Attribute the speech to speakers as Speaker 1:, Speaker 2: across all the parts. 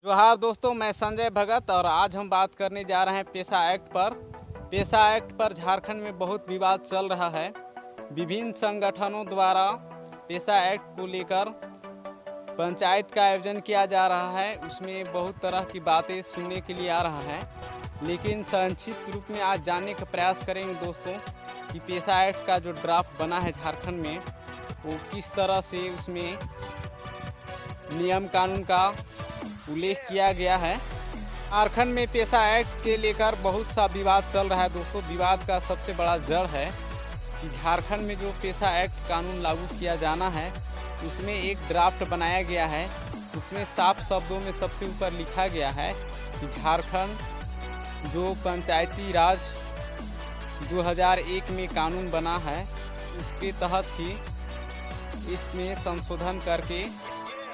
Speaker 1: जोहार दोस्तों, मैं संजय भगत और आज हम बात करने जा रहे हैं पेशा एक्ट पर। पेशा एक्ट पर झारखंड में बहुत विवाद चल रहा है। विभिन्न संगठनों द्वारा पेशा एक्ट को लेकर पंचायत का आयोजन किया जा रहा है। उसमें बहुत तरह की बातें सुनने के लिए आ रहा है, लेकिन संक्षिप्त रूप में आज जानने का प्रयास करेंगे दोस्तों कि पेशा एक्ट का जो ड्राफ्ट बना है झारखंड में, वो किस तरह से उसमें नियम कानून का उल्लेख किया गया है। झारखंड में पेशा एक्ट के लेकर बहुत सा विवाद चल रहा है दोस्तों। विवाद का सबसे बड़ा जड़ है कि झारखंड में जो पेशा एक्ट कानून लागू किया जाना है, उसमें एक ड्राफ्ट बनाया गया है। उसमें साफ शब्दों में सबसे ऊपर लिखा गया है कि झारखंड जो पंचायती राज 2001 में कानून बना है, उसके तहत ही इसमें संशोधन करके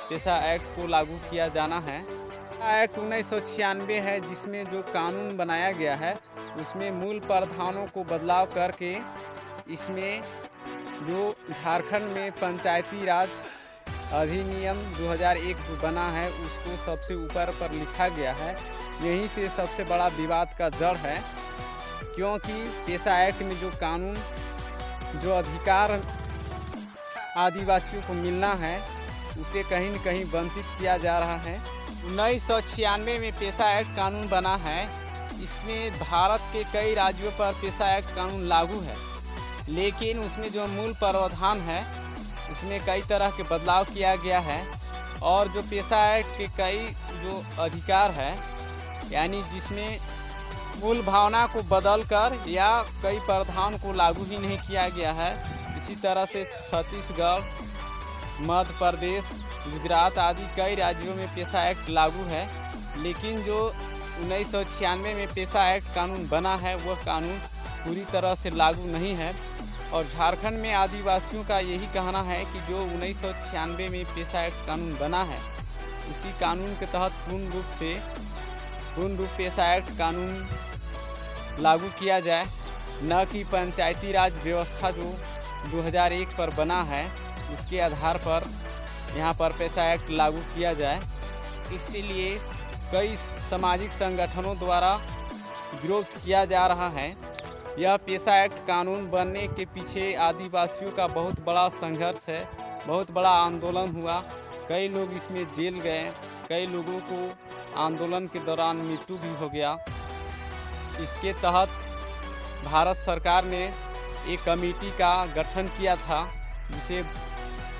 Speaker 1: पेशा एक्ट को लागू किया जाना है। एक्ट 1996 है, जिसमें जो कानून बनाया गया है उसमें मूल प्रावधानों को बदलाव करके इसमें जो झारखंड में पंचायती राज अधिनियम 2001 जो बना है उसको सबसे ऊपर पर लिखा गया है। यहीं से सबसे बड़ा विवाद का जड़ है, क्योंकि पेशा एक्ट में जो कानून जो अधिकार आदिवासियों को मिलना है उसे कहीं न कहीं वंचित किया जा रहा है। 1996 में पेशा एक्ट कानून बना है। इसमें भारत के कई राज्यों पर पेशा एक्ट कानून लागू है, लेकिन उसमें जो मूल प्रावधान है उसमें कई तरह के बदलाव किया गया है। और जो पेशा एक्ट के कई जो अधिकार है, यानी जिसमें मूल भावना को बदलकर या कई प्रावधान को लागू ही नहीं किया गया है। इसी तरह से छत्तीसगढ़, मध्य प्रदेश, गुजरात आदि कई राज्यों में पेशा एक्ट लागू है, लेकिन जो 1996 में पेशा एक्ट कानून बना है वह कानून पूरी तरह से लागू नहीं है। और झारखंड में आदिवासियों का यही कहना है कि जो 1996 में पेशा एक्ट कानून बना है, उसी कानून के तहत पूर्ण रूप पेशा एक्ट कानून लागू किया जाए, न कि पंचायती राज व्यवस्था जो 2001 पर बना है उसके आधार पर यहाँ पर पेशा एक्ट लागू किया जाए। इसीलिए कई सामाजिक संगठनों द्वारा विरोध किया जा रहा है। यह पेशा एक्ट कानून बनने के पीछे आदिवासियों का बहुत बड़ा संघर्ष है, बहुत बड़ा आंदोलन हुआ। कई लोग इसमें जेल गए, कई लोगों को आंदोलन के दौरान मृत्यु भी हो गया। इसके तहत भारत सरकार ने एक कमेटी का गठन किया था, जिसे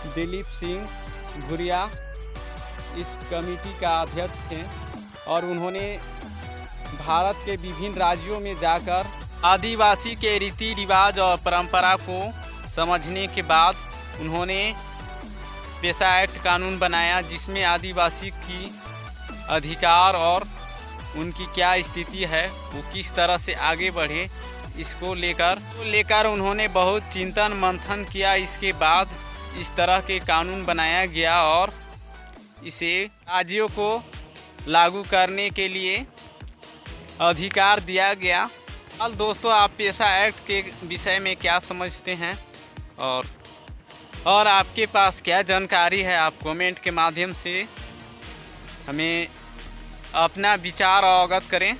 Speaker 1: दिलीप सिंह भूरिया इस कमेटी का अध्यक्ष थे। और उन्होंने भारत के विभिन्न राज्यों में जाकर आदिवासी के रीति रिवाज और परंपरा को समझने के बाद उन्होंने पेशा एक्ट कानून बनाया, जिसमें आदिवासी की अधिकार और उनकी क्या स्थिति है, वो किस तरह से आगे बढ़े, इसको लेकर उन्होंने बहुत चिंतन मंथन किया। इसके बाद इस तरह के कानून बनाया गया और इसे राज्यों को लागू करने के लिए अधिकार दिया गया। अब दोस्तों, आप पेशा एक्ट के विषय में क्या समझते हैं और आपके पास क्या जानकारी है, आप कमेंट के माध्यम से हमें अपना विचार अवगत करें।